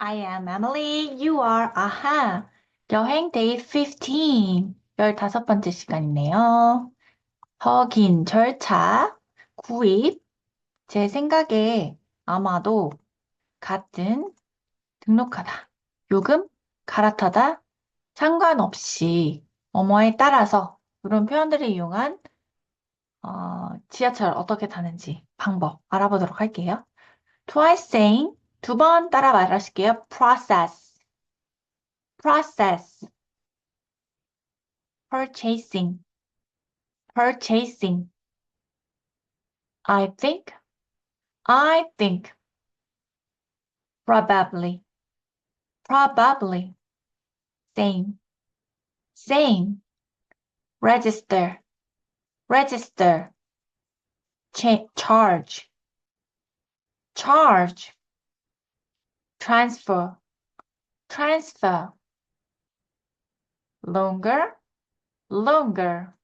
I am Emily. You are 아하. 여행 데이 15. 15번째 시간이네요. 확인, 절차, 구입. 제 생각에 아마도 같은 등록하다, 요금, 갈아타다, 상관없이 뭐뭐에 따라서 이런 표현들을 이용한 지하철 어떻게 타는지 방법 알아보도록 할게요. Twice saying, 두 번 따라 말하실게요. Process, process. purchasing, purchasing. I think, I think, probably, probably, same, same, register, register, charge, charge, transfer, transfer, longer, longer,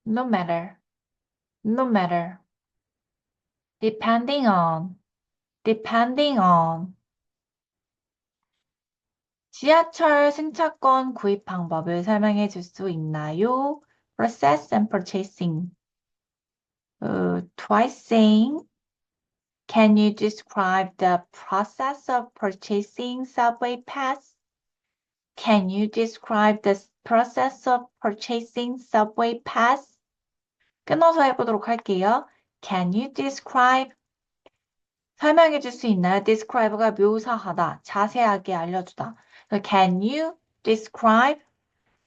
no matter, no matter, depending on, depending on. 지하철 승차권 구입 방법을 설명해 줄 수 있나요? Process and purchasing. Twice saying, can you describe the process of purchasing subway pass? Can you describe the process of purchasing subway pass? 끊어서 해보도록 할게요. Can you describe? 설명해 줄 수 있나요? describe가 묘사하다, 자세하게 알려주다. Can you describe?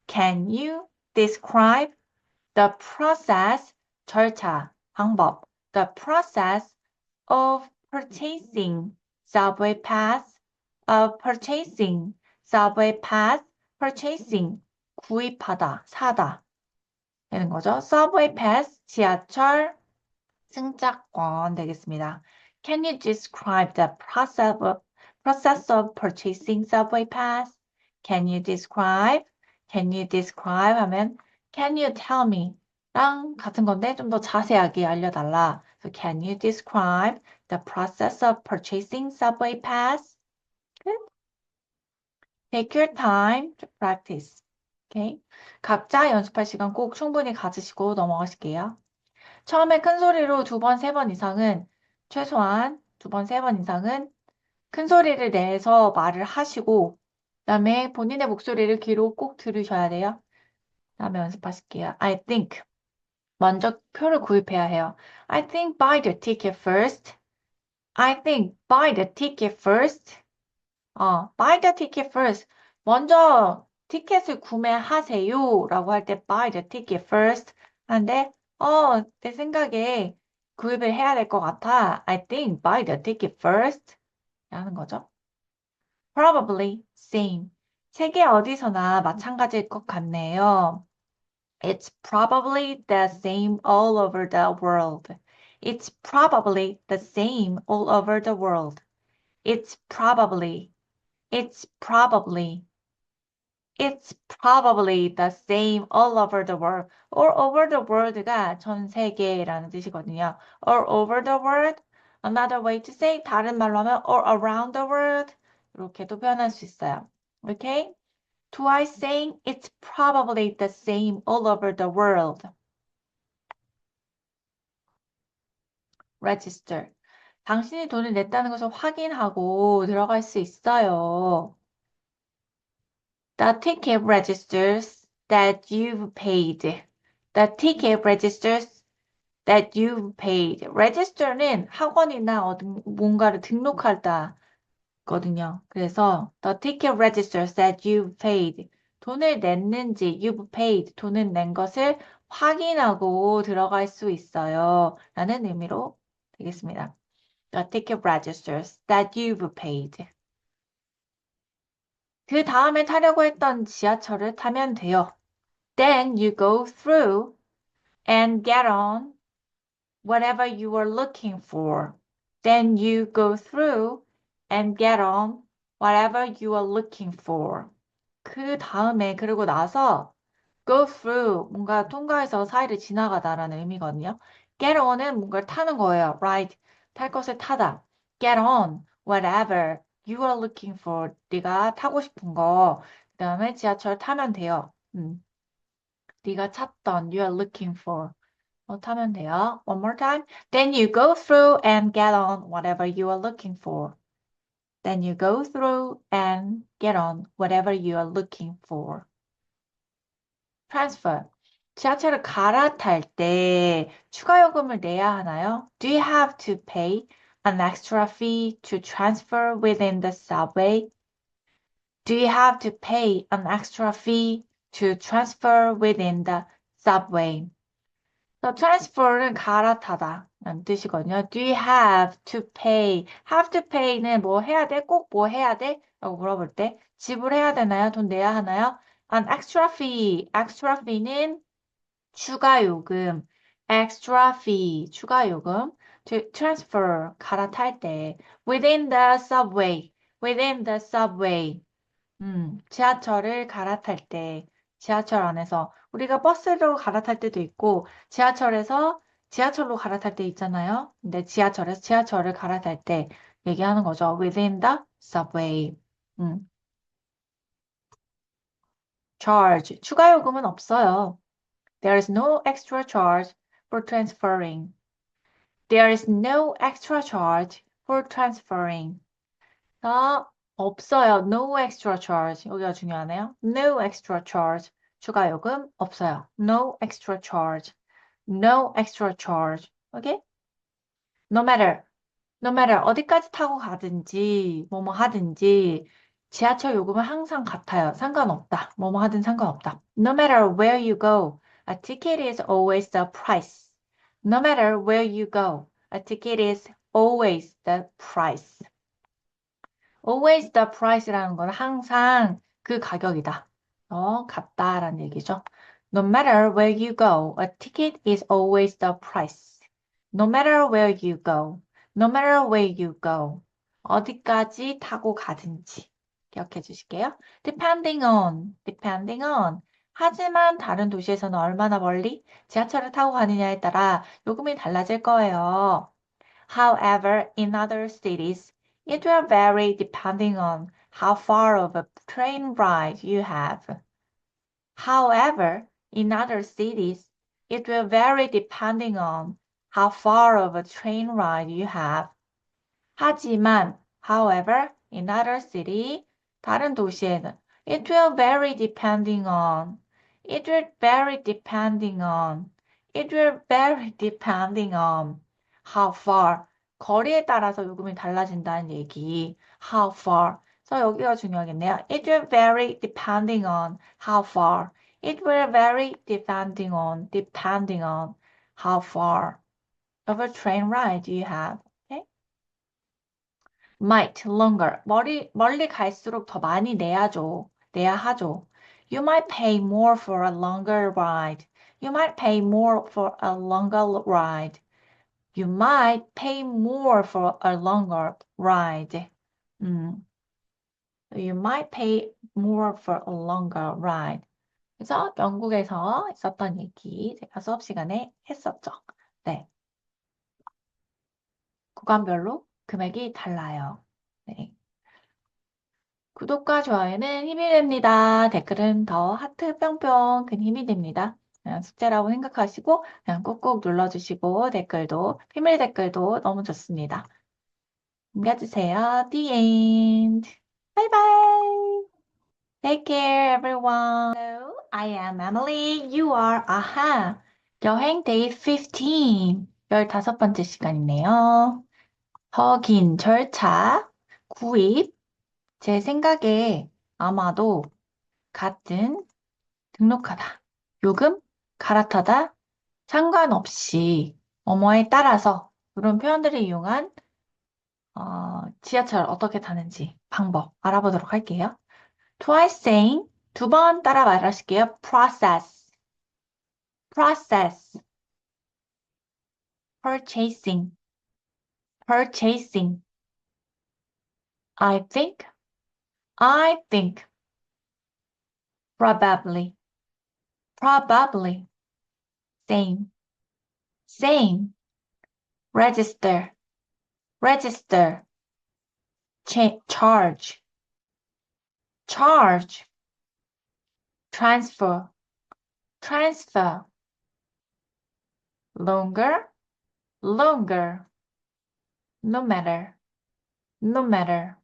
Can you describe the process, 절차, 방법, the process of purchasing subway pass, of purchasing subway pass, purchasing, 구입하다, 사다 되는 거죠. subway pass, 지하철 승차권 되겠습니다. Can you describe the process of purchasing subway pass? Can you describe? Can you describe 하면 Can you tell me? 랑 같은 건데 좀 더 자세하게 알려달라. So can you describe the process of purchasing subway pass? Good. Take your time to practice. Okay. 각자 연습할 시간 꼭 충분히 가지시고 넘어가실게요. 처음에 큰 소리로 두 번, 세 번 이상은 최소한 두 번, 세 번 이상은 큰 소리를 내서 말을 하시고 그다음에 본인의 목소리를 귀로 꼭 들으셔야 돼요. 다음에 연습하실게요. I think. 먼저 표를 구입해야 해요. I think buy the ticket first. I think buy the ticket first. buy the ticket first. 먼저 티켓을 구매하세요. 라고 할 때 buy the ticket first. 하는데, 내 생각에 구입을 해야 될 것 같아. I think buy the ticket first. 라는 거죠. Probably, same. 세계 어디서나 마찬가지일 것 같네요. It's probably the same all over the world. It's probably the same all over the world. It's probably, it's probably, it's probably the same all over the world. All over the world가 전 세계라는 뜻이거든요. All over the world. Another way to say, 다른 말로 하면 all around the world. 이렇게도 표현할 수 있어요. Okay? Twice saying it's probably the same all over the world. Register. 당신이 돈을 냈다는 것을 확인하고 들어갈 수 있어요. The ticket registers that you've paid. The ticket registers that you've paid. Register는 학원이나 뭔가를 등록하다 거든요. 그래서 the ticket registers that you've paid. 돈을 냈는지 you've paid. 돈을 낸 것을 확인하고 들어갈 수 있어요. 라는 의미로 되겠습니다. The ticket registers that you've paid. 그 다음에 타려고 했던 지하철을 타면 돼요. Then you go through and get on whatever you are looking for. Then you go through and get on whatever you are looking for. 그 다음에 그러고 나서 go through 뭔가 통과해서 사이를 지나가다라는 의미거든요. get on은 뭔가를 타는 거예요. Right. 탈 것을 타다. get on whatever you are looking for. 네가 타고 싶은 거. 그 다음에 지하철 타면 돼요. 네가 찾던 you are looking for. 타면 돼요. One more time. Then you go through and get on whatever you are looking for. Then you go through and get on whatever you are looking for. Transfer. 지하철을 갈아탈 때 추가 요금을 내야 하나요? Do you have to pay an extra fee to transfer within the subway? Do you have to pay an extra fee to transfer within the subway? transfer는 갈아타다 라는 뜻이거든요. Do you have to pay? have to pay는 뭐 해야 돼? 꼭 뭐 해야 돼? 라고 물어볼 때 지불해야 되나요? 돈 내야 하나요? An extra fee. extra fee는 추가 요금. extra fee. 추가 요금. to transfer. 갈아탈 때. within the subway. within the subway. 지하철을 갈아탈 때, 지하철 안에서 우리가 버스로 갈아탈 때도 있고, 지하철에서 지하철로 갈아탈 때 있잖아요. 근데 지하철에서 지하철을 갈아탈 때 얘기하는 거죠. within the subway. 음. charge. 추가 요금은 없어요. There is no extra charge for transferring. There is no extra charge for transferring. 없어요. No extra charge. 여기가 중요하네요. No extra charge. 추가 요금 없어요. No extra charge. No extra charge. 오케이? No matter. No matter 어디까지 타고 가든지 뭐뭐 하든지 지하철 요금은 항상 같아요. 상관없다. 뭐뭐 하든 상관없다. No matter where you go, a ticket is always the price. No matter where you go, a ticket is always the price. always the price라는 건 항상 그 가격이다. 같다라는 얘기죠. No matter where you go, a ticket is always the price. No matter where you go, no matter where you go. 어디까지 타고 가든지. 기억해 주실게요. Depending on, depending on. 하지만 다른 도시에서는 얼마나 멀리 지하철을 타고 가느냐에 따라 요금이 달라질 거예요. However, in other cities, it will vary depending on how far of a train ride you have. However, in other cities, it will vary depending on how far of a train ride you have. 하지만, however, in other city, 다른 도시에는 it will vary depending on. It will vary depending on. It will vary depending on how far. 거리에 따라서 요금이 달라진다는 얘기. How far. 그래서 여기가 중요하겠네요. It will vary depending on how far. It will vary depending on how far of a train ride you have. Okay? Might, longer. 멀리 갈수록 더 많이 내야 하죠. You might pay more for a longer ride. You might pay more for a longer ride. You might pay more for a longer ride. You might pay more for a longer ride. 그래서 영국에서 있었던 얘기 제가 수업 시간에 했었죠. 네. 구간별로 금액이 달라요. 네. 구독과 좋아요는 힘이 됩니다. 댓글은 더 하트 뿅뿅 큰 힘이 됩니다. 그냥 숙제라고 생각하시고 그냥 꾹꾹 눌러주시고 댓글도 비밀 댓글도 너무 좋습니다. 남겨주세요. The end. Bye bye. Take care, everyone. Hello, I am Emily. You are 아하. 여행 day 15. 15번째 시간이네요. 확인, 절차, 구입. 제 생각에 아마도 같은 등록하다, 요금, 갈아타다, 상관없이 뭐뭐에 따라서 이런 표현들을 이용한 지하철 어떻게 타는지 방법 알아보도록 할게요. Twice saying, 2번 따라 말하실게요. Process, process, purchasing, purchasing. I think, probably, probably, same, same, register, register, charge, charge, transfer, transfer, longer, longer, no matter, no matter,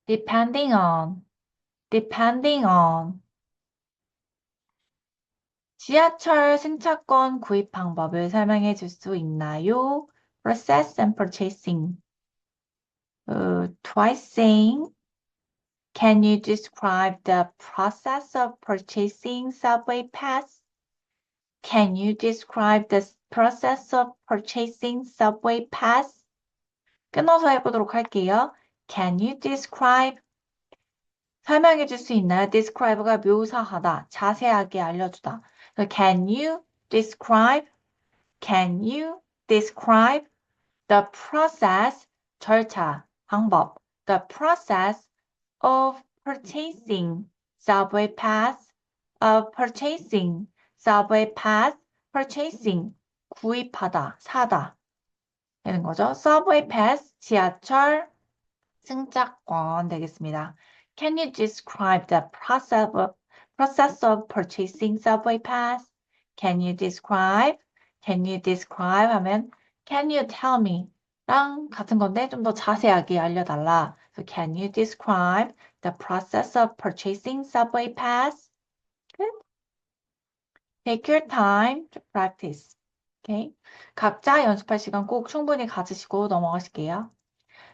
depending on, depending on. 지하철 승차권 구입 방법을 설명해 줄 수 있나요? Process and purchasing. Twice saying, can you describe the process of purchasing subway pass? Can you describe the process of purchasing subway pass? 끊어서 해보도록 할게요. Can you describe? 설명해 줄 수 있나요? describe가 묘사하다, 자세하게 알려주다. Can you describe? Can you describe the process, 절차, 방법, the process of purchasing subway pass, of purchasing subway pass, purchasing, 구입하다, 사다 되는 거죠. subway pass, 지하철 승차권 되겠습니다. Can you describe the process of purchasing subway pass? Can you describe? Can you describe 하면 can you tell me 랑 같은 건데 좀 더 자세하게 알려달라. So can you describe the process of purchasing subway pass? Good. Take your time to practice. Okay. 각자 연습할 시간 꼭 충분히 가지시고 넘어가실게요.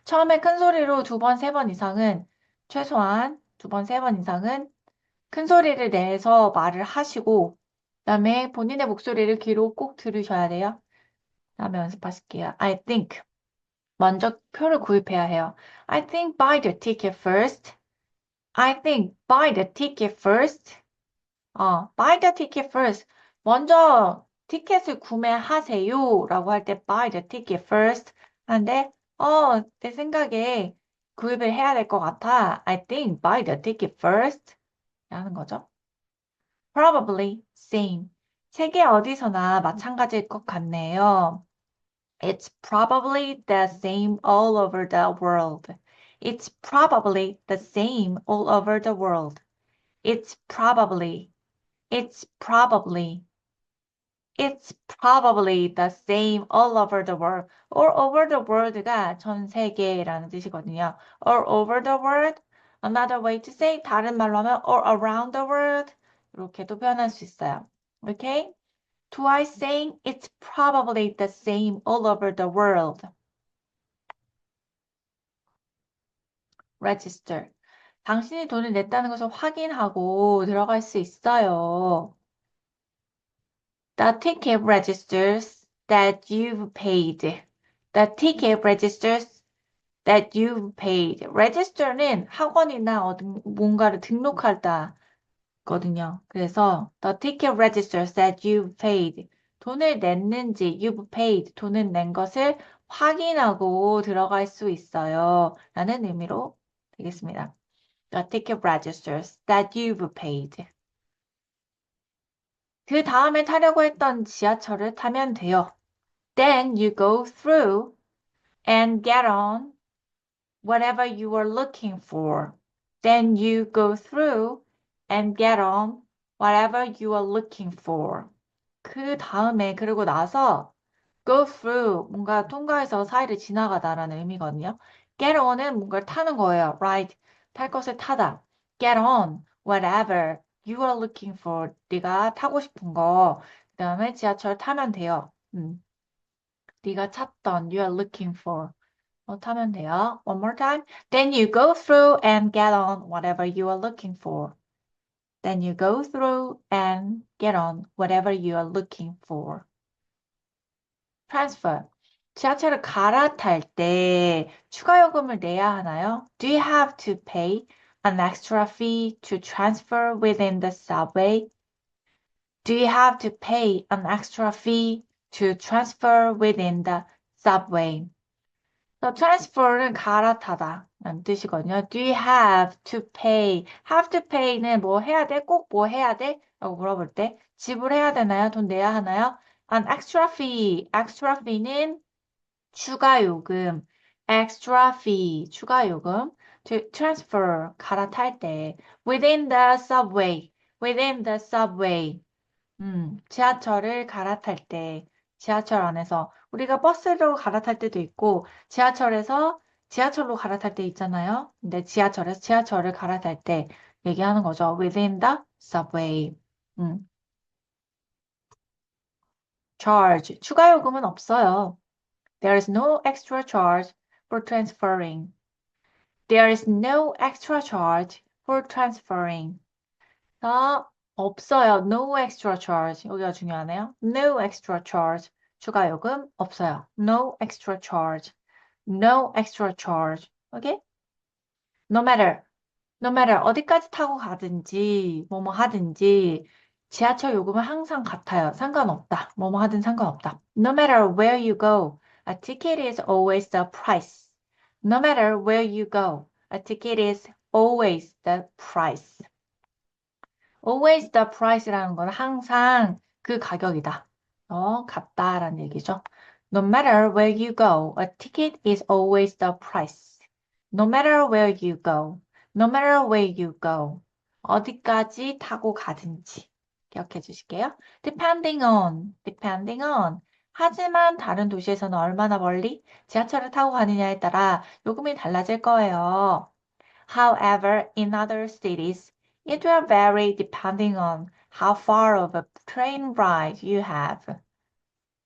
처음에 큰 소리로 두 번, 세 번 이상은 최소한 두 번, 세 번 이상은 큰 소리를 내서 말을 하시고 그다음에 본인의 목소리를 귀로 꼭 들으셔야 돼요. 다음에 연습하실게요. I think. 먼저 표를 구입해야 해요. I think buy the ticket first. I think buy the ticket first. buy the ticket first. 먼저 티켓을 구매하세요. 라고 할 때 buy the ticket first. 하는데, 내 생각에 구입을 해야 될 것 같아. I think buy the ticket first. 하는 거죠. Probably, same. 세계 어디서나 마찬가지일 것 같네요. It's probably the same all over the world. It's probably the same all over the world. It's probably the same all over the world. All over the world가 전 세계라는 뜻이거든요. All over the world. Another way to say, 다른 말로 하면 all around the world. 이렇게도 표현할 수 있어요. Okay? Twice saying it's probably the same all over the world. Register. 당신이 돈을 냈다는 것을 확인하고 들어갈 수 있어요. The ticket registers that you've paid. The ticket registers that you've paid. Register는 학원이나 뭔가를 등록할 때거든요. 그래서 the ticket registers that you've paid. 돈을 냈는지 you've paid. 돈을 낸 것을 확인하고 들어갈 수 있어요. 라는 의미로 되겠습니다. The ticket registers that you've paid. 그 다음에 타려고 했던 지하철을 타면 돼요. Then you go through and get on whatever you are looking for. Then you go through and get on whatever you are looking for. 그 다음에 그러고 나서 go through 뭔가 통과해서 사이를 지나가다라는 의미거든요. get on은 뭔가를 타는 거예요. right? 탈 것을 타다. get on whatever you are looking for. 네가 타고 싶은 거. 그 다음에 지하철 타면 돼요. 네가 찾던 you are looking for. 타면 돼요. One more time. Then you go through and get on whatever you are looking for. Then you go through and get on whatever you are looking for. Transfer. 지하철을 갈아탈 때 추가 요금을 내야 하나요? Do you have to pay an extra fee to transfer within the subway? Do you have to pay an extra fee to transfer within the subway? transfer는 갈아타다 라는 뜻이거든요. Do you have to pay? have to pay는 뭐 해야 돼? 꼭 뭐 해야 돼? 라고 물어볼 때 지불해야 되나요? 돈 내야 하나요? An extra fee. extra fee는 추가 요금. extra fee, 추가 요금. to transfer, 갈아탈 때. within the subway, within the subway. 지하철을 갈아탈 때. 지하철 안에서. 우리가 버스로 갈아탈 때도 있고, 지하철에서 지하철로 갈아탈 때 있잖아요. 근데 지하철에서 지하철을 갈아탈 때 얘기하는 거죠. within the subway. 음, charge, 추가 요금은 없어요. There is no extra charge for transferring. There is no extra charge for transferring. 없어요. No extra charge. 여기가 중요하네요. No extra charge. 추가 요금 없어요. No extra charge. No extra charge. 오케이? No matter. No matter 어디까지 타고 가든지 뭐뭐 하든지 지하철 요금은 항상 같아요. 상관없다. 뭐뭐 하든 상관없다. No matter where you go, a ticket is always the price. No matter where you go, a ticket is always the price. Always the price라는 건 항상 그 가격이다. 같다라는 얘기죠. No matter where you go, a ticket is always the price. No matter where you go, no matter where you go. 어디까지 타고 가든지. 기억해 주실게요. Depending on, depending on. 하지만 다른 도시에서는 얼마나 멀리 지하철을 타고 가느냐에 따라 요금이 달라질 거예요. However, in other cities, it will vary depending on how far of a train ride you have.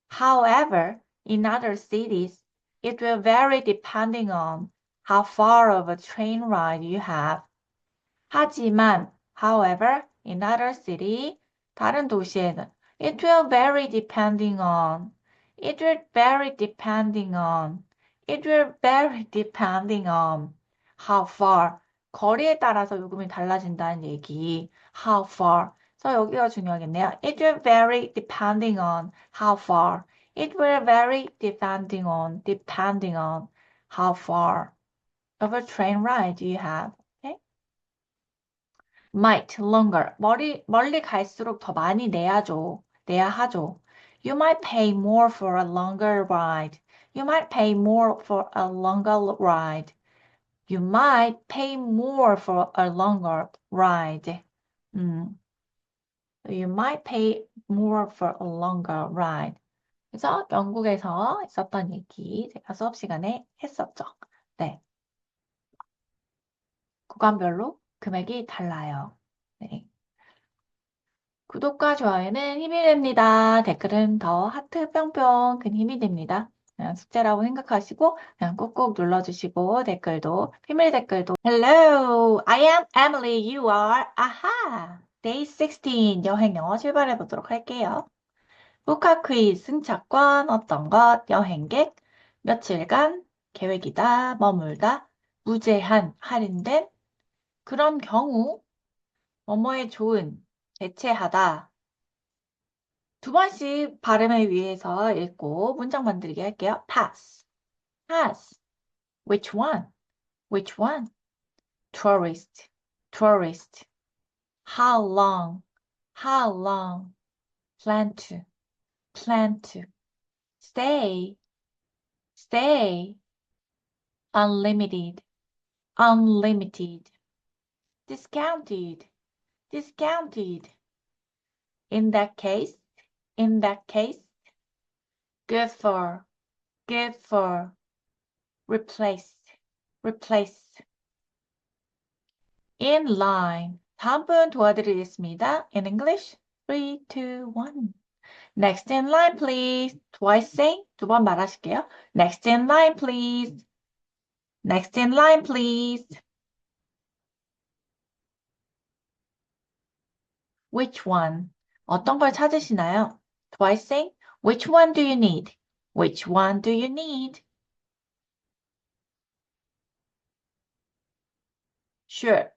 However, in other cities, it will vary depending on how far of a train ride you have. 하지만, however, in other city, 다른 도시에는 it will vary depending on, it will vary depending on, it will vary depending on how far, 거리에 따라서 요금이 달라진다는 얘기. how far. 그래서 여기가 중요하겠네요. It will vary depending on how far. It will vary depending on how far of a train ride you have. Okay? Might, longer. 멀리 갈수록 더 많이 내야 하죠. You might pay more for a longer ride. You might pay more for a longer ride. You might pay more for a longer ride. You might pay more for a longer ride. 그래서 영국에서 있었던 얘기 제가 수업 시간에 했었죠. 네. 구간별로 금액이 달라요. 네. 구독과 좋아요는 힘이 됩니다. 댓글은 더 하트 뿅뿅 큰 힘이 됩니다. 그냥 숙제라고 생각하시고 그냥 꾹꾹 눌러주시고 댓글도 비밀 댓글도 Hello, I am Emily. You are 아하. Day 16 여행 영어 출발해 보도록 할게요. 북카 퀴즈 승차권 어떤 것 여행객 며칠간 계획이다 머물다 무제한 할인된 그런 경우 뭐뭐에 좋은 대체하다 두 번씩 발음을 위해서 읽고 문장 만들기 할게요. pass, pass. Which one? Which one? tourist, tourist. How long? How long? plan to, plan to. stay, stay. unlimited, unlimited. discounted, discounted. In that case, in that case. good for, good for. replace, replace. in line. 다음 분 도와드리겠습니다. In English, 3, 2, 1. Next in line, please. Twice say. 두 번 말하실게요. Next in line, please. Next in line, please. Which one? 어떤 걸 찾으시나요? Twice say. Which one do you need? Which one do you need? Sure.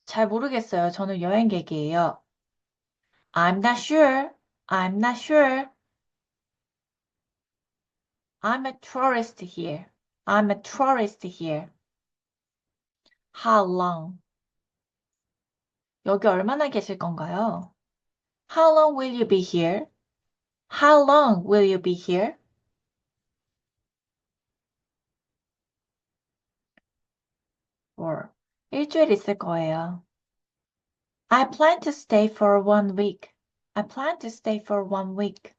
잘 모르겠어요. 저는 여행객이에요. I'm not sure. I'm not sure. I'm a tourist here. I'm a tourist here. How long? 여기 얼마나 계실 건가요? How long will you be here? How long will you be here? for. 일주일 있을 거예요. I plan to stay for 1 week. I plan to stay for 1 week.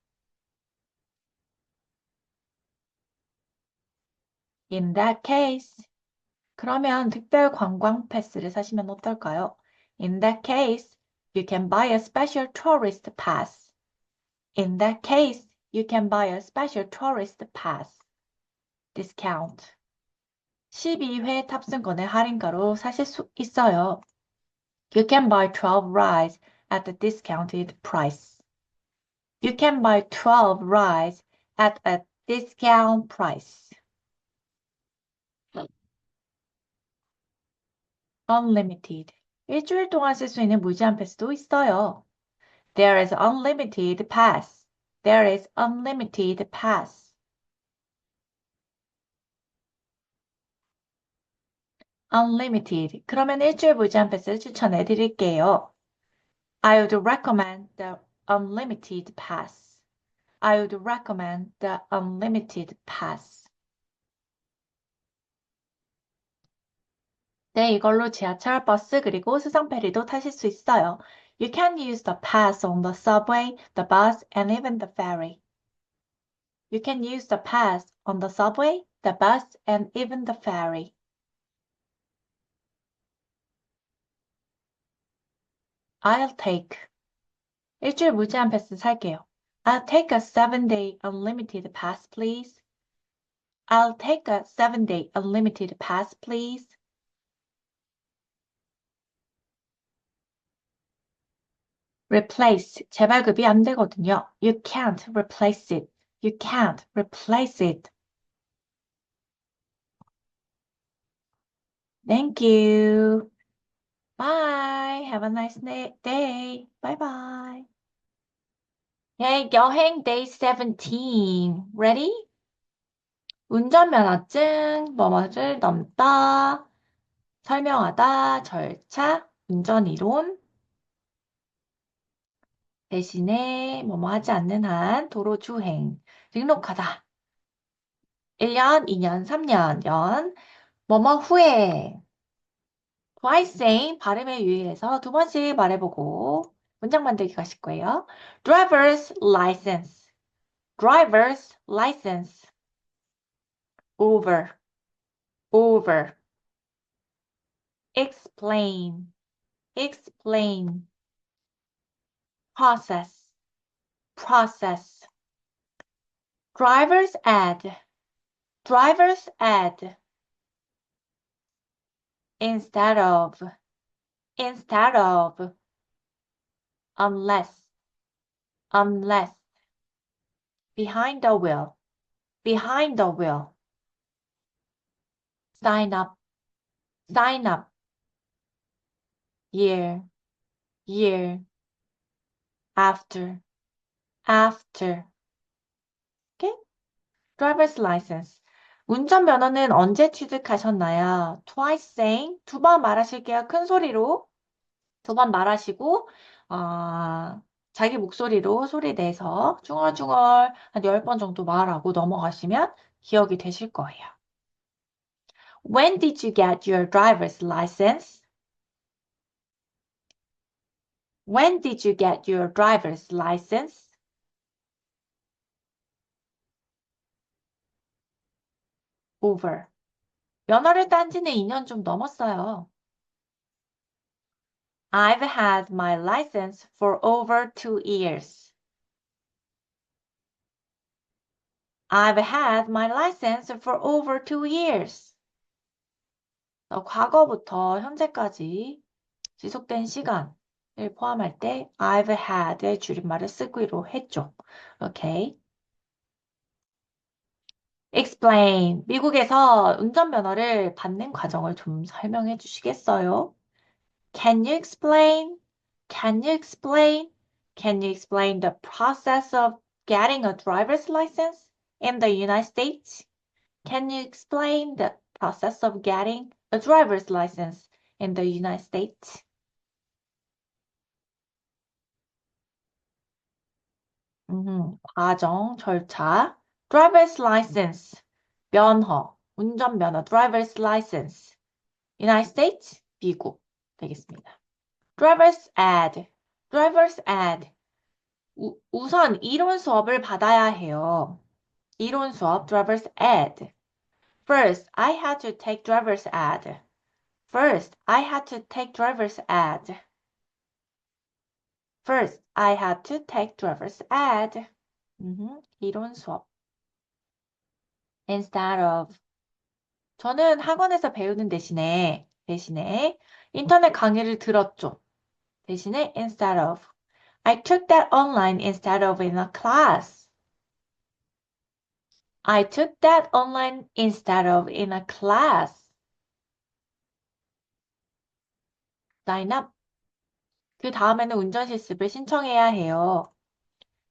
In that case, 그러면 특별 관광 패스를 사시면 어떨까요? In that case, you can buy a special tourist pass. In that case, you can buy a special tourist pass. Discount. 12회 탑승권의 할인가로 사실 수 있어요. You can buy 12 rides at the discounted price. You can buy 12 rides at a discount price. Unlimited. 일주일 동안 쓸 수 있는 무제한 패스도 있어요. There is unlimited pass. There is unlimited pass. Unlimited. 그러면 일주일 무제한 패스를 추천해 드릴게요. I would recommend the unlimited pass. I would recommend the unlimited pass. 네, 이걸로 지하철, 버스, 그리고 수상페리도 타실 수 있어요. You can use the pass on the subway, the bus, and even the ferry. You can use the pass on the subway, the bus, and even the ferry. I'll take. 일주일 무제한 패스 살게요. I'll take a 7-day unlimited pass, please. I'll take a 7-day unlimited pass, please. Replace. 재발급이 안 되거든요. You can't replace it. You can't replace it. Thank you. Bye. Have a nice day. Bye bye. Okay, 여행 day 17. Ready? 운전면허증, 뭐뭐를 넘다, 설명하다, 절차, 운전이론, 대신에 뭐뭐 하지 않는 한 도로 주행, 등록하다. 1년, 2년, 3년, 뭐뭐 후에. twiceing 발음에 유의해서 두 번씩 말해보고 문장 만들기 가실 거예요. driver's license, driver's license, over, over, explain, explain, process, process, driver's ad, driver's ad, instead of, instead of, unless, unless, behind the wheel, behind the wheel, sign up, sign up, year, year, after, after. Okay? driver's license. 운전면허는 언제 취득하셨나요? twice saying. 두 번 말하실게요. 큰 소리로. 두 번 말하시고, 자기 목소리로 소리 내서 중얼중얼 한 10번 정도 말하고 넘어가시면 기억이 되실 거예요. When did you get your driver's license? When did you get your driver's license? Over. 면허를 딴 지는 2년 좀 넘었어요. I've had my license for over 2 years. I've had my license for over 2 years. 과거부터 현재까지 지속된 시간을 포함할 때 I've had의 줄임말을 쓰기로 했죠. 오케이. Explain. 미국에서 운전면허를 받는 과정을 좀 설명해 주시겠어요? Can you explain? Can you explain? Can you explain the process of getting a driver's license in the United States? Can you explain the process of getting a driver's license in the United States? 과정, 절차, driver's license, 면허, 운전면허, driver's license. United States, 미국 되겠습니다. Driver's ed. Driver's ed. 우선 이론 수업을 받아야 해요. 이론 수업, driver's ed. First, I had to take driver's ed. First, I had to take driver's ed. First, I had to take driver's ed. 이론 수업. Instead of. 저는 학원에서 배우는 대신에 인터넷 강의를 들었죠. 대신에 instead of. I took that online instead of in a class. I took that online instead of in a class. Sign up. 그 다음에는 운전 실습을 신청해야 해요.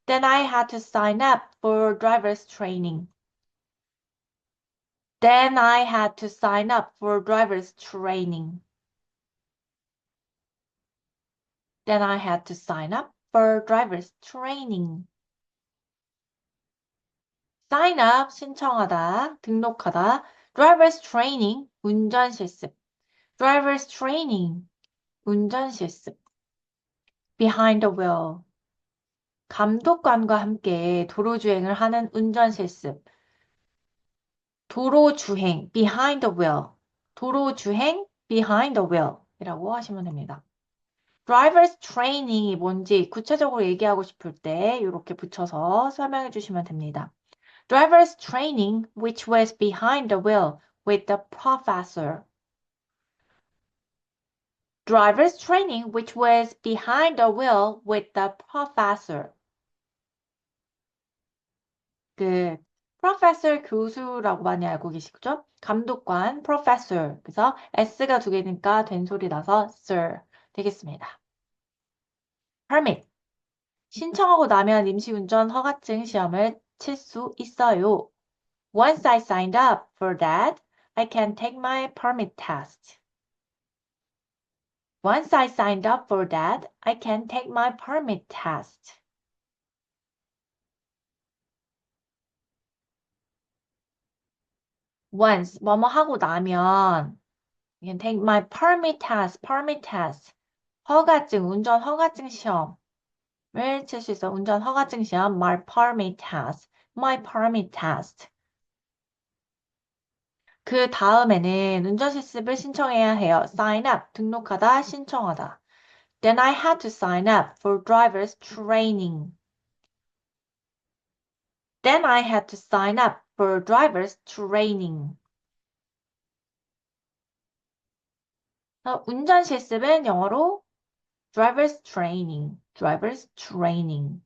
Then I had to sign up for driver's training. Then I had to sign up for driver's training. Then I had to sign up for driver's training. Sign up, 신청하다, 등록하다. Driver's training, 운전 실습. Driver's training, 운전 실습. Behind the wheel. 감독관과 함께 도로주행을 하는 운전 실습. 도로주행, behind the wheel. 도로주행, behind the wheel 이라고 하시면 됩니다. Driver's training이 뭔지 구체적으로 얘기하고 싶을 때 이렇게 붙여서 설명해 주시면 됩니다. Driver's training, which was behind the wheel with the professor. Driver's training, which was behind the wheel with the professor. 그 professor 교수라고 많이 알고 계시죠? 감독관 professor. 그래서 s가 두 개니까 된소리 나서 sir 되겠습니다. permit. 신청하고 나면 임시운전 허가증 시험을 칠 수 있어요. Once I signed up for that, I can take my permit test. Once I signed up for that, I can take my permit test. Once, 뭐뭐 하고 나면, you can take my permit test, permit test. 허가증, 운전 허가증 시험을 칠 수 있어. 운전 허가증 시험, my permit test, my permit test. 그 다음에는 운전 실습을 신청해야 해요. Sign up, 등록하다, 신청하다. Then I had to sign up for driver's training. Then I had to sign up for driver's training. 운전 실습은 영어로 driver's training, driver's training.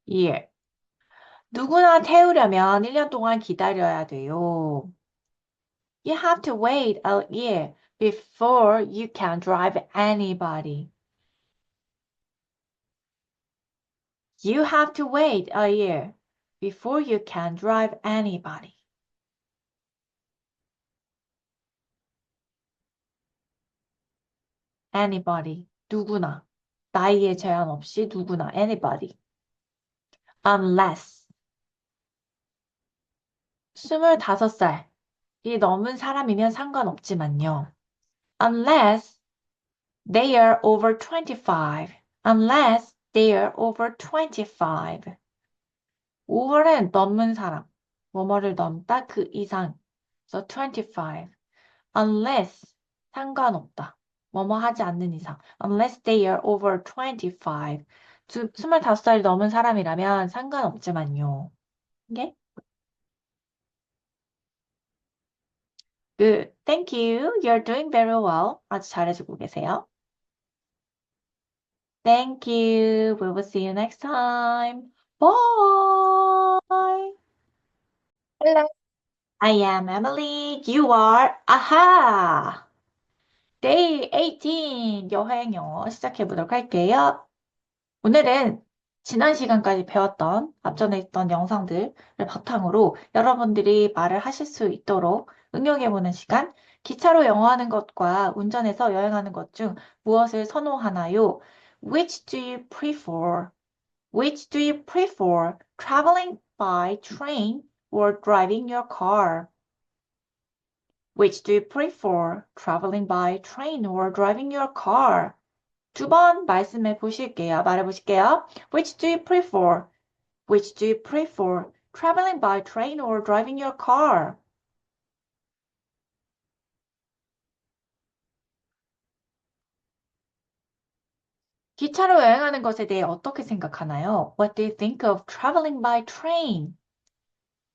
year. 누구나 태우려면 1년 동안 기다려야 돼요. You have to wait a year before you can drive anybody. You have to wait a year before you can drive anybody. Anybody, 누구나. 나이에 제한 없이 누구나, anybody. Unless, 25살이 넘은 사람이면 상관없지만요. Unless they are over 25. Unless they are over 25. over는 넘은 사람. 뭐뭐를 넘다 그 이상. So 25. Unless 상관없다. 뭐뭐 하지 않는 이상. Unless they are over 25. 25살이 넘은 사람이라면 상관없지만요. Okay? Good. Thank you. You're doing very well. 아주 잘해주고 계세요. Thank you. We will see you next time. Bye. Hello. I am Emily. You are 아하. Day 18 여행 영어 시작해 보도록 할게요. 오늘은 지난 시간까지 배웠던 앞전에 있던 영상들을 바탕으로 여러분들이 말을 하실 수 있도록 응용해보는 시간, 기차로 영어하는 것과 운전해서 여행하는 것 중 무엇을 선호하나요? Which do you prefer? Which do you prefer? Traveling by train or driving your car? Which do you prefer? Traveling by train or driving your car? 두 번 말씀해 보실게요. 말해 보실게요. Which do you prefer? Which do you prefer? Traveling by train or driving your car? 기차로 여행하는 것에 대해 어떻게 생각하나요? What do you think of traveling by train?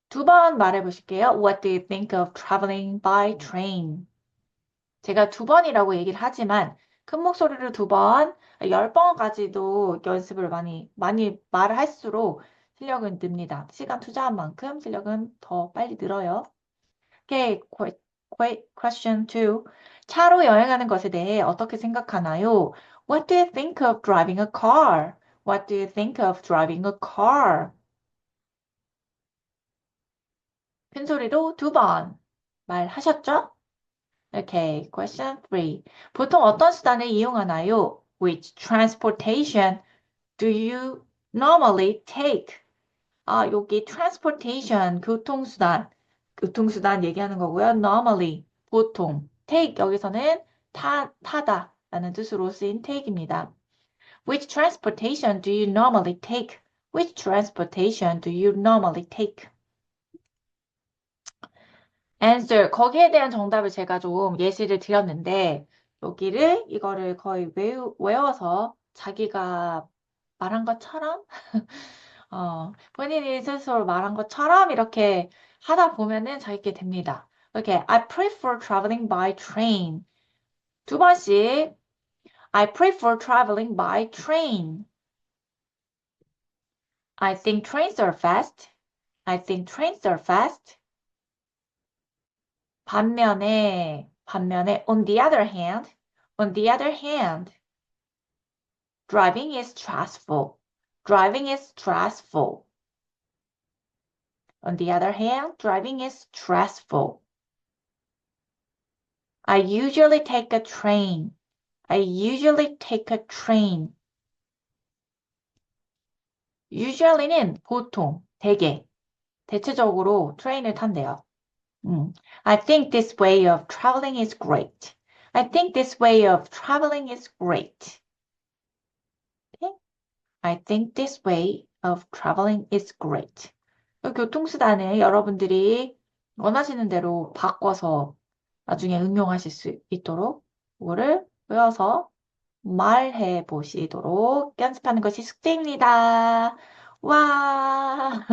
두 번 말해 보실게요. What do you think of traveling by train? 제가 두 번이라고 얘기를 하지만 큰 목소리로 두 번, 10번까지도 연습을 많이 말을 할수록 실력은 늡니다. 시간 투자한 만큼 실력은 더 빨리 늘어요. Okay, question 2. 차로 여행하는 것에 대해 어떻게 생각하나요? What do you think of driving a car? What do you think of driving a car? 큰 소리로 두 번 말하셨죠? Okay, question 3. 보통 어떤 수단을 이용하나요? Which transportation do you normally take? 여기 transportation, 교통수단 얘기하는 거고요. Normally, 보통. take, 여기서는 타다 라는 뜻으로 쓰인 take입니다. Which transportation do you normally take? Which transportation do you normally take? answer. 거기에 대한 정답을 제가 좀 예시를 드렸는데, 이거를 거의 외워서 자기가 말한 것처럼, 본인이 스스로 말한 것처럼 이렇게 하다 보면은 자기게 됩니다. Okay, I prefer traveling by train. 두 번씩, I prefer traveling by train. I think trains are fast. I think trains are fast. 반면에, on the other hand, driving is stressful. Driving is stressful. On the other hand, driving is stressful. I usually take a train. I usually take a train. usually는 보통, 대체적으로 트레인을 탄대요. I think this way of traveling is great. I think this way of traveling is great. Okay? I think this way of traveling is great. 교통수단을 여러분들이 원하시는 대로 바꿔서 나중에 응용하실 수 있도록 이거를 외워서 말해 보시도록 연습하는 것이 숙제입니다. 와!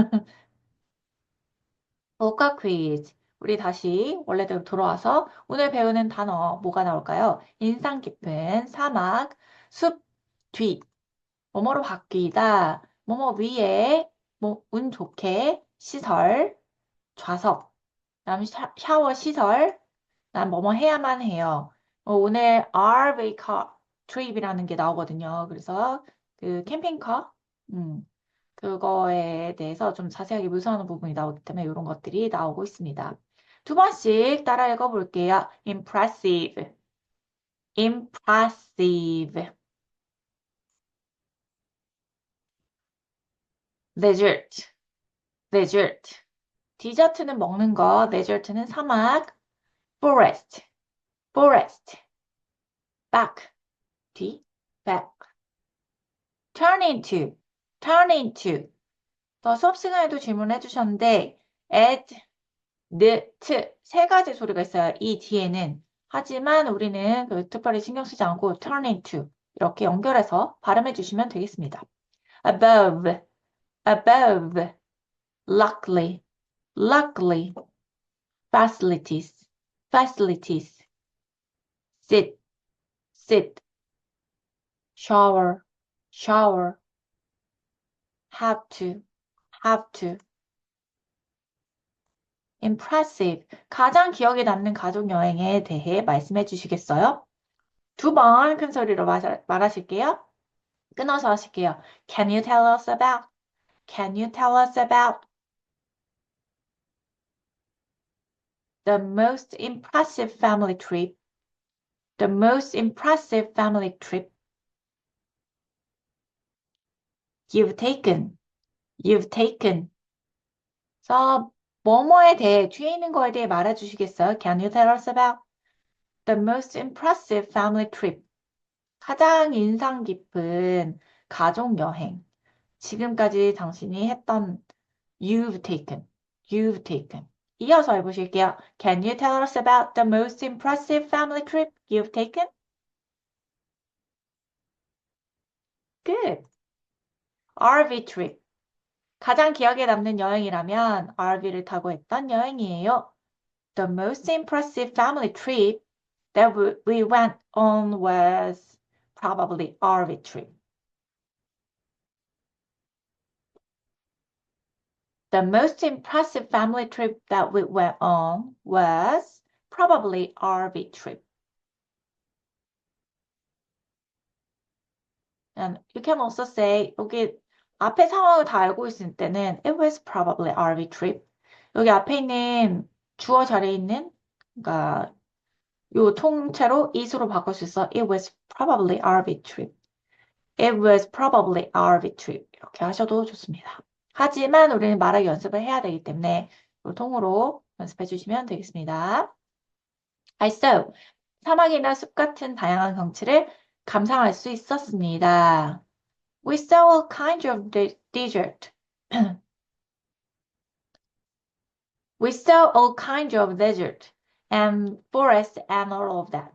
복과 퀴즈. 우리 다시 원래대로 돌아와서 오늘 배우는 단어 뭐가 나올까요? 인상 깊은 사막, 숲 뒤, 뭐뭐로 바뀌다, 뭐뭐 위에, 운 좋게, 시설, 좌석, 다음 샤워 시설, 난 뭐뭐 해야만 해요. 오늘 RV car 트립이라는 게 나오거든요. 그래서 그 캠핑카, 그거에 대해서 좀 자세하게 묘사하는 부분이 나오기 때문에 이런 것들이 나오고 있습니다. 두 번씩 따라 읽어볼게요. impressive, impressive. dessert, dessert. 디저트는 먹는 거, 데저트는 사막. forest, forest. back, 뒤, back. turn into, turn into. 더 수업 시간에도 질문해 주셨는데 add, t 세 가지 소리가 있어요. 이 뒤에는. 하지만 우리는 특별히 신경 쓰지 않고 turn into 이렇게 연결해서 발음해 주시면 되겠습니다. above, above. luckily, luckily. facilities, facilities. sit, sit. shower, shower. have to, have to. impressive. 가장 기억에 남는 가족 여행에 대해 말씀해 주시겠어요? 두 번 큰 소리로 말하실게요. 끊어서 하실게요. Can you tell us about? Can you tell us about the most impressive family trip? The most impressive family trip you've taken. You've taken. So 뭐뭐에 대해, 뒤에 있는 거에 대해 말해주시겠어요? Can you tell us about the most impressive family trip? 가장 인상 깊은 가족 여행. 지금까지 당신이 했던 you've taken, you've taken. 이어서 해보실게요. Can you tell us about the most impressive family trip you've taken? Good. RV trip. 가장 기억에 남는 여행이라면 RV를 타고 했던 여행이에요. The most impressive family trip that we went on was probably RV trip. The most impressive family trip that we went on was probably RV trip. And you can also say, 여기 앞에 상황을 다 알고 있을 때는 it was probably RV trip. 여기 앞에 있는 주어 자리에 있는, 그러니까 요 통째로 is로 바꿀 수 있어. It was probably RV trip. It was probably RV trip. 이렇게 하셔도 좋습니다. 하지만 우리는 말하기 연습을 해야 되기 때문에 요 통으로 연습해 주시면 되겠습니다. I saw. 사막이나 숲 같은 다양한 경치를 감상할 수 있었습니다. We saw all kinds of desert. We saw all kinds of desert and forest and all of that.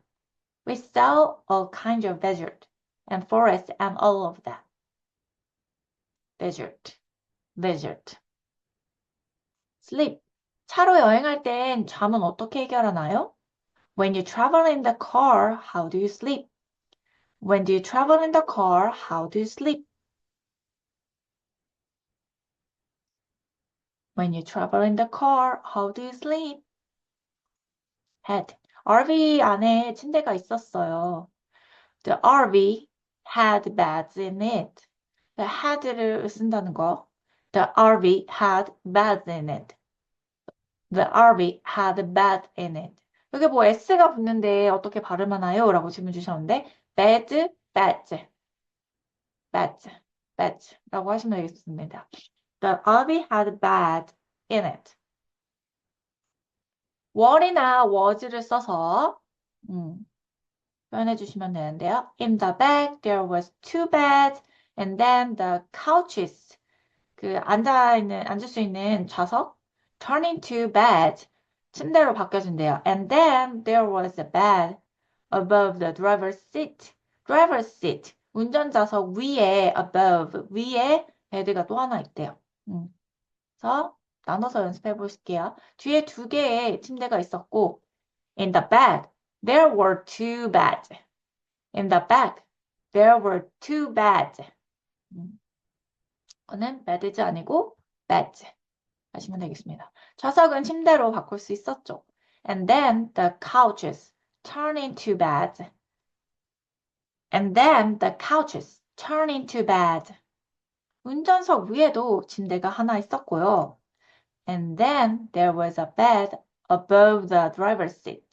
We saw all kinds of desert and forest and all of that. Desert, desert. Sleep. 차로 여행할 땐 잠은 어떻게 해결하나요? When you travel in the car, how do you sleep? When do you travel in the car, how do you sleep? When you travel in the car, how do you sleep? Had. RV 안에 침대가 있었어요. The RV had beds in it. The had를 쓴다는 거. The RV had beds in it. The RV had a bed in it. 여기 뭐 S가 붙는데 어떻게 발음하나요? 라고 질문 주셨는데 bed, beds, beds, beds 라고 하시면 되겠습니다. The RV had a bed in it. were이나 was를 써서 표현해 주시면 되는데요. In the bag there was two beds and then the couches 앉을 수 있는 좌석 turn into bed 침대로 바뀌어진대요. And then there was a bed above the driver's seat. driver's seat 운전자석 위에 above 위에 베드가 또 하나 있대요. 그래서 나눠서 연습해 보실게요. 뒤에 두 개의 침대가 있었고 in the bed there were two beds. In the bed there were two beds. 이거는 bed's 아니고 beds 하시면 되겠습니다. 좌석은 침대로 바꿀 수 있었죠. And then the couches turn into beds. And then the couches turn into bed. 운전석 위에도 침대가 하나 있었고요. And then there was a bed above the driver's seat.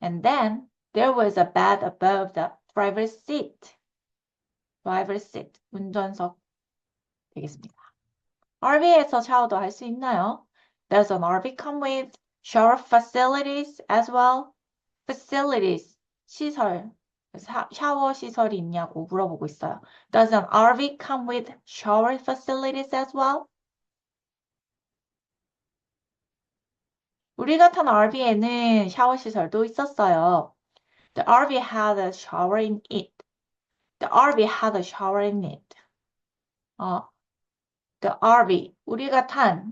And then there was a bed above the driver's seat. driver's seat, 운전석 되겠습니다. RV에서 샤워도 할 수 있나요? Does an RV come with shower facilities as well? Facilities, 시설, 샤워 시설이 있냐고 물어보고 있어요. Does an RV come with shower facilities as well? 우리가 탄 RV에는 샤워 시설도 있었어요. The RV had a shower in it. The RV had a shower in it. The RV, 우리가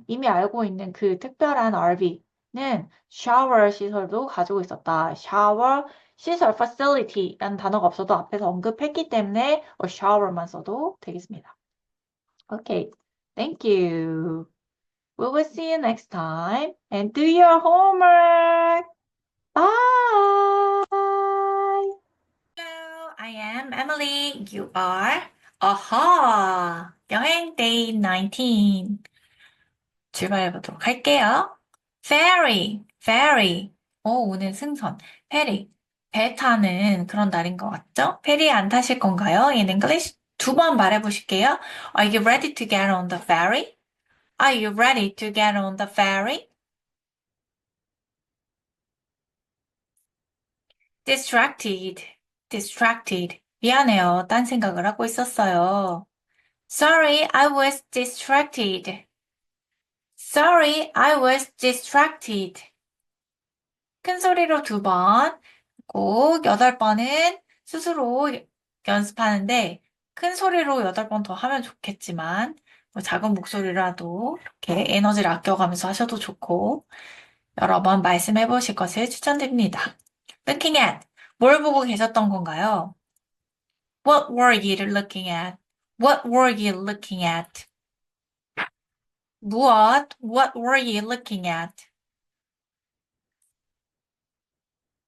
이미 알고 있는 그 특별한 RV는 샤워 시설도 가지고 있었다. 샤워 시설 facility라는 단어가 없어도 앞에서 언급했기 때문에 shower만 써도 되겠습니다. Okay, thank you. We will see you next time and do your homework. Bye. Hello, I am Emily. You are? 아하, 여행 day 19. 출발해 보도록 할게요. ferry, ferry. 오늘 승선. ferry. 배 타는 그런 날인 것 같죠? 페리 안 타실 건가요? In English? 두 번 말해 보실게요. Are you ready to get on the ferry? Are you ready to get on the ferry? distracted. 미안해요. 딴 생각을 하고 있었어요. Sorry, I was distracted. Sorry, I was distracted. 큰 소리로 2번, 꼭 8번은 스스로 연습하는데 큰 소리로 8번 더 하면 좋겠지만 뭐 작은 목소리라도 이렇게 에너지를 아껴가면서 하셔도 좋고 여러 번 말씀해 보실 것을 추천드립니다. Looking at. 뭘 보고 계셨던 건가요? What were you looking at? What were you looking at? 무엇? What were you looking at?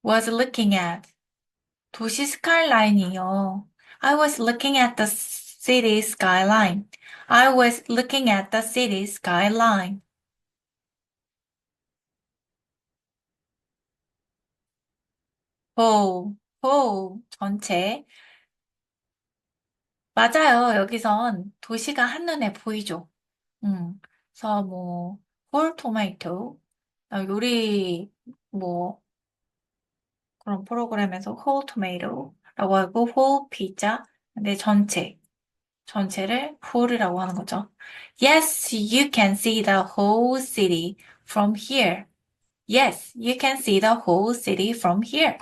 Was looking at. 도시 스카이라인이요. I was looking at the city skyline. I was looking at the city skyline. whole, 전체. 맞아요. 여기선 도시가 한눈에 보이죠. 그래서 뭐, whole tomato, 요리, 뭐, 그런 프로그램에서 whole tomato라고 하고, whole pizza, 근데 전체를 whole이라고 하는 거죠. Yes, you can see the whole city from here. Yes, you can see the whole city from here.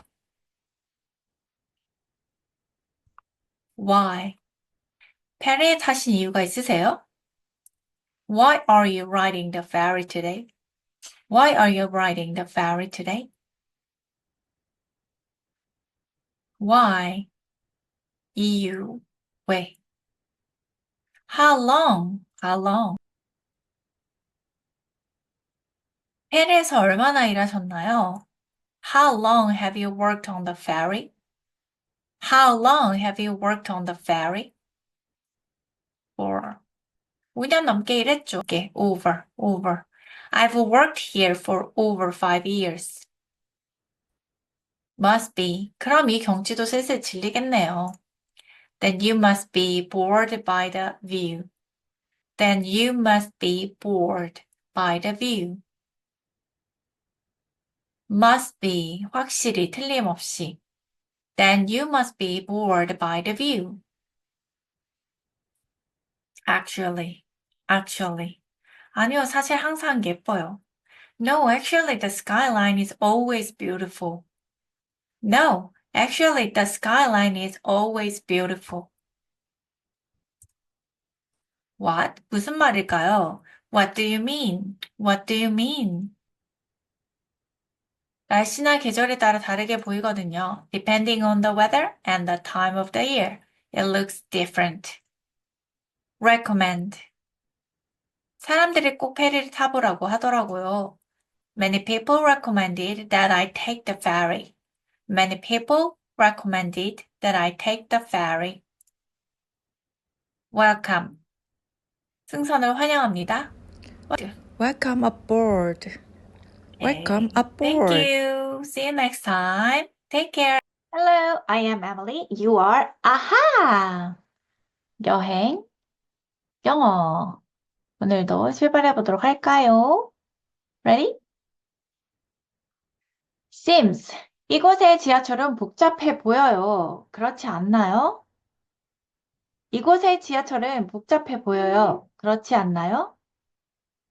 Why? 페리에 타신 이유가 있으세요? Why are you riding the ferry today? Why are you riding the ferry today? Why? 이유. 왜? How long? How long? 페리에서 얼마나 일하셨나요? How long have you worked on the ferry? How long have you worked on the ferry? For 5년 넘게 일했죠. over. I've worked here for over 5 years. Must be. 그럼 이 경치도 슬슬 질리겠네요. Then you must be bored by the view. Then you must be bored by the view. Must be. 확실히, 틀림없이. Then you must be bored by the view. Actually. 아니요, 사실 항상 예뻐요. No, actually, the skyline is always beautiful. No, actually, the skyline is always beautiful. What? 무슨 말일까요? What do you mean? What do you mean? 날씨나 계절에 따라 다르게 보이거든요. Depending on the weather and the time of the year, it looks different. Recommend. 사람들이 꼭 페리를 타보라고 하더라고요. Many people recommended that I take the ferry. Many people recommended that I take the ferry. Welcome. 승선을 환영합니다. Welcome aboard. Welcome Thank aboard. you. See you next time. Take care. Hello, I am Emily. You are 아하. 여행, 영어. 오늘도 출발해 보도록 할까요? Ready? Seems. 이곳의 지하철은 복잡해 보여요. 그렇지 않나요? 이곳의 지하철은 복잡해 보여요. 그렇지 않나요?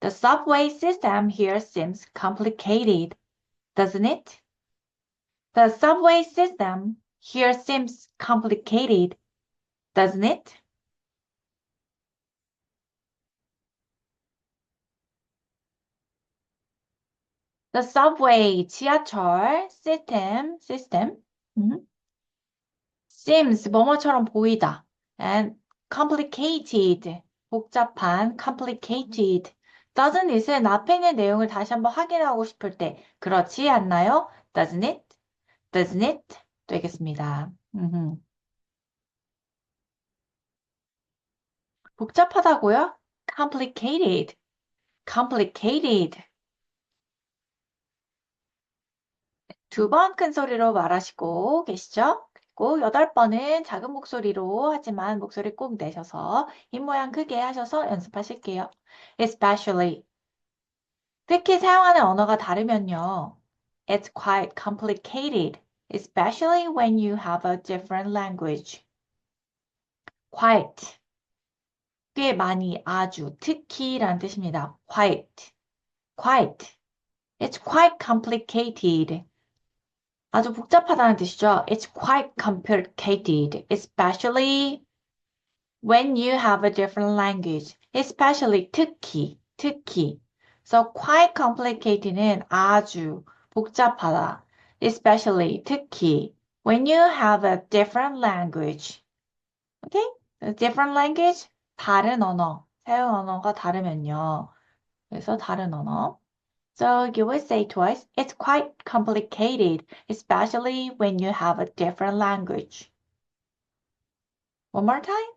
The subway system here seems complicated, doesn't it? The subway system here seems complicated, doesn't it? The subway, 지하철, system, seems, 뭐뭐처럼 보이다. And complicated, 복잡한, complicated. doesn't it은 앞에 있는 내용을 다시 한번 확인하고 싶을 때, 그렇지 않나요? doesn't it? doesn't it? 되겠습니다. 복잡하다고요? complicated. 2번 큰 소리로 말하시고 계시죠? 꼭 8번은 작은 목소리로 하지만 목소리 꼭 내셔서 입 모양 크게 하셔서 연습하실게요. Especially. 특히 사용하는 언어가 다르면요. It's quite complicated, especially when you have a different language. Quite. 꽤 많이, 아주, 특히라는 뜻입니다. Quite. Quite. It's quite complicated. 아주 복잡하다는 뜻이죠. It's quite complicated, especially when you have a different language. Especially 특히, 특히. So quite complicated는 아주 복잡하다. Especially 특히 when you have a different language. Okay? A different language, 다른 언어. 사용 언어가 다르면요. 그래서 다른 언어. So you would say twice, it's quite complicated, especially when you have a different language. One more time.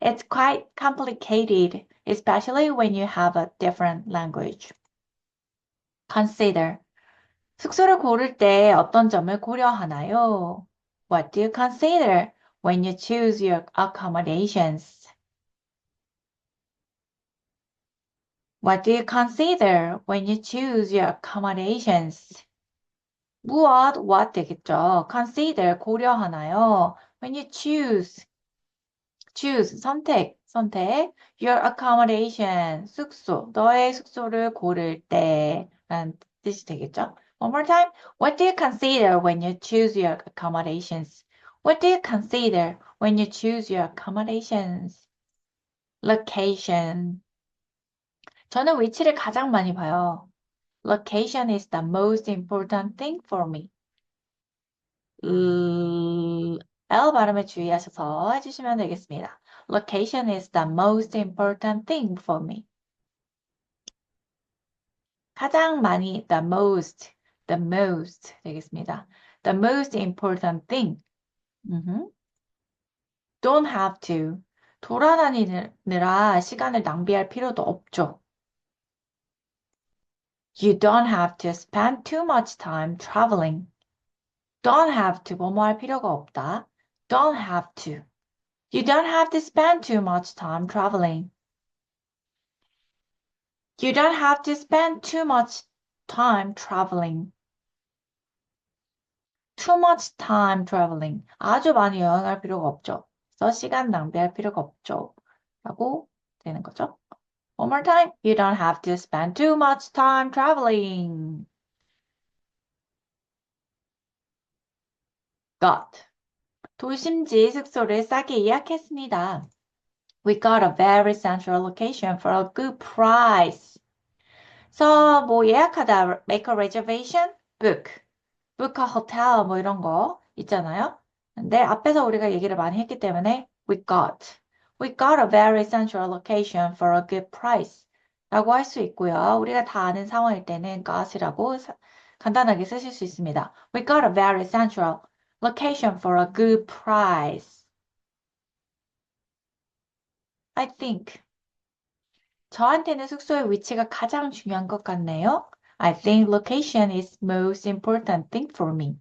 It's quite complicated, especially when you have a different language. Consider. 숙소를 고를 때 어떤 점을 고려하나요? What do you consider when you choose your accommodations? What do you consider when you choose your accommodations? 무엇, what 되겠죠. Consider, 고려하나요? When you choose, 선택. Your accommodation, 숙소, 너의 숙소를 고를 때 라는 뜻이 되겠죠. One more time. What do you consider when you choose your accommodations? What do you consider when you choose your accommodations? Location. 저는 위치를 가장 많이 봐요. Location is the most important thing for me. L 발음에 주의하셔서 해주시면 되겠습니다. Location is the most important thing for me. 가장 많이, the most 되겠습니다. The most important thing. Don't have to. 돌아다니느라 시간을 낭비할 필요도 없죠. You don't have to spend too much time traveling. Don't have to, 뭐뭐 할 필요가 없다. Don't have to. You don't have to spend too much time traveling. You don't have to spend too much time traveling. Too much time traveling. 아주 많이 여행할 필요가 없죠. 그래서 시간 낭비할 필요가 없죠. 라고 되는 거죠. One more time. You don't have to spend too much time traveling. Got. 도심지 숙소를 싸게 예약했습니다. We got a very central location for a good price. So, 뭐 예약하다, make a reservation, book a hotel 뭐 이런 거 있잖아요. 근데 앞에서 우리가 얘기를 많이 했기 때문에 we got a very central location for a good price 라고 할 수 있고요. 우리가 다 아는 상황일 때는 got이라고 간단하게 쓰실 수 있습니다. We got a very central location for a good price. I think. 저한테는 숙소의 위치가 가장 중요한 것 같네요. I think location is most important thing for me.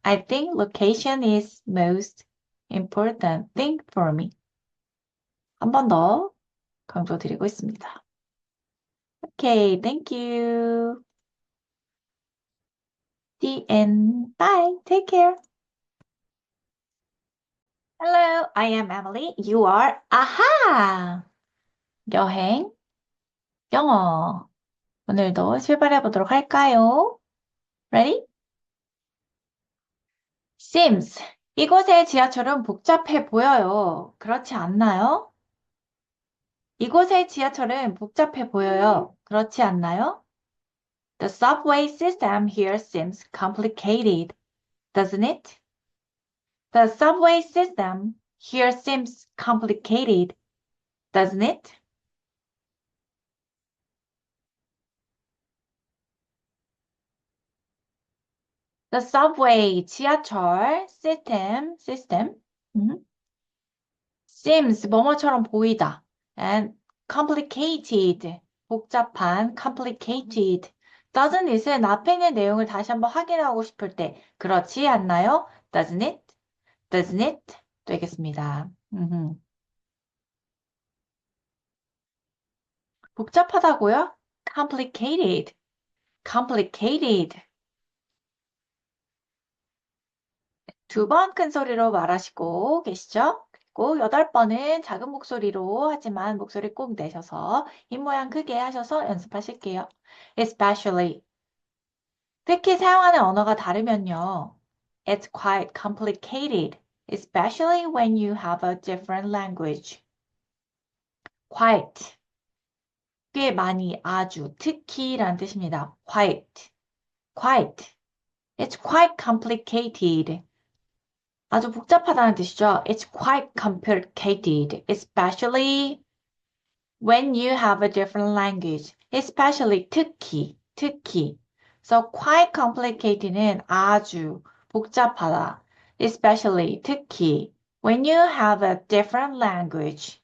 I think location is most important thing for me. 한 번 더 강조드리고 있습니다. Okay, thank you. The end. Bye. Take care. Hello, I am Emily. You are 아하. 여행, 영어. 오늘도 출발해 보도록 할까요? Ready? Seems. 이곳의 지하철은 복잡해 보여요. 그렇지 않나요? 이곳의 지하철은 복잡해 보여요. 그렇지 않나요? The subway system here seems complicated, doesn't it? The subway system here seems complicated, doesn't it? The subway, 지하철, system, seems, 뭐뭐처럼 보이다. And complicated, 복잡한, complicated. doesn't it은 앞에 있는 내용을 다시 한번 확인하고 싶을 때, 그렇지 않나요? doesn't it? doesn't it? 되겠습니다. 복잡하다고요? complicated, complicated. 두 번 큰 소리로 말하시고 계시죠? 그리고 8번은 작은 목소리로 하지만 목소리 꼭 내셔서 입 모양 크게 하셔서 연습하실게요. especially. 특히 사용하는 언어가 다르면요. It's quite complicated, especially when you have a different language. quite. 꽤 많이, 아주, 특히라는 뜻입니다. quite. quite. It's quite complicated. 아주 복잡하다는 뜻이죠. It's quite complicated, especially when you have a different language. Especially 특히, 특히. So quite complicated는 아주 복잡하다. Especially 특히 when you have a different language.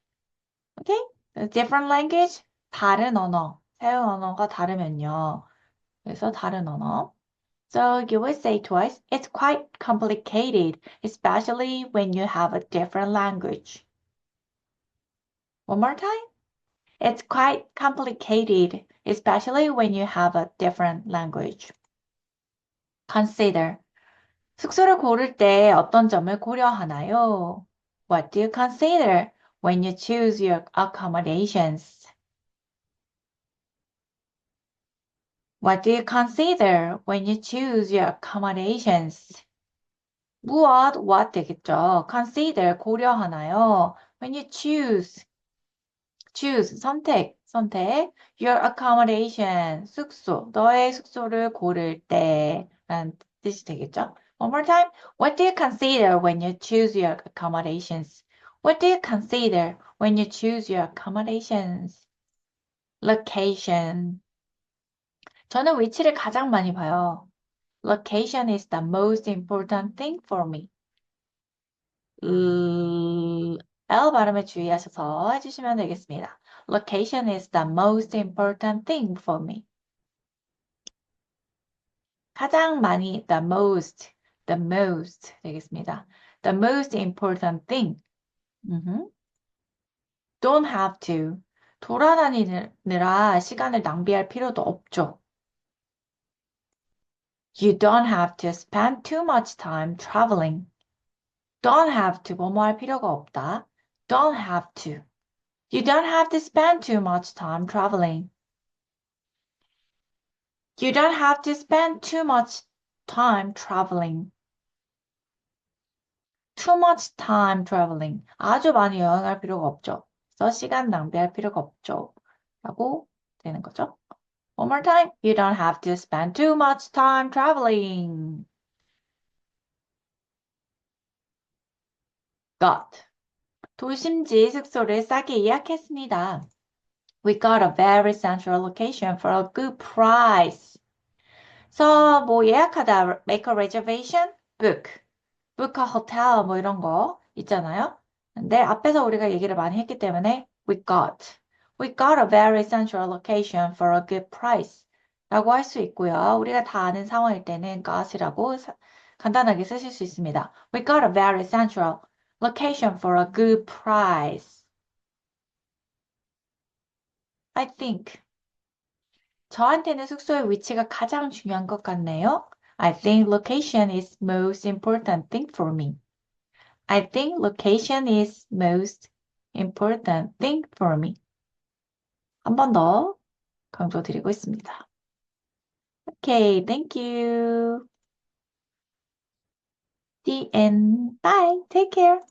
Okay? A different language, 다른 언어. 사용 언어가 다르면요. 그래서 다른 언어. So you would say twice, it's quite complicated, especially when you have a different language. One more time. It's quite complicated, especially when you have a different language. Consider. 숙소를 고를 때 어떤 점을 고려하나요? What do you consider when you choose your accommodations? What do you consider when you choose your accommodations? 무엇, what 되겠죠. Consider, 고려하나요? When you choose, choose, 선택, 선택. Your accommodation, 숙소, 너의 숙소를 고를 때 라는 뜻이 되겠죠. One more time. What do you consider when you choose your accommodations? What do you consider when you choose your accommodations? Location. 저는 위치를 가장 많이 봐요. Location is the most important thing for me. L 발음에 주의하셔서 해주시면 되겠습니다. Location is the most important thing for me. 가장 많이, the most 되겠습니다. The most important thing. Don't have to. 돌아다니느라 시간을 낭비할 필요도 없죠. You don't have to spend too much time traveling. Don't have to 뭐뭐 할 필요가 없다. Don't have to. You don't have to spend too much time traveling. You don't have to spend too much time traveling. Too much time traveling. 아주 많이 여행할 필요가 없죠. 그래서 시간 낭비할 필요가 없죠. 라고 되는 거죠. One more time. You don't have to spend too much time traveling. Got. 도심지 숙소를 싸게 예약했습니다. We got a very central location for a good price. So, 뭐 예약하다, make a reservation, book. book a hotel, 뭐 이런 거 있잖아요. 근데 앞에서 우리가 얘기를 많이 했기 때문에 we got a very central location for a good price 라고 할 수 있고요. 우리가 다 아는 상황일 때는 got이라고 간단하게 쓰실 수 있습니다. We got a very central location for a good price. I think. 저한테는 숙소의 위치가 가장 중요한 것 같네요. I think location is most important thing for me. I think location is most important thing for me. 한 번 더 강조드리고 있습니다. Okay, thank you. The end. Bye. Take care.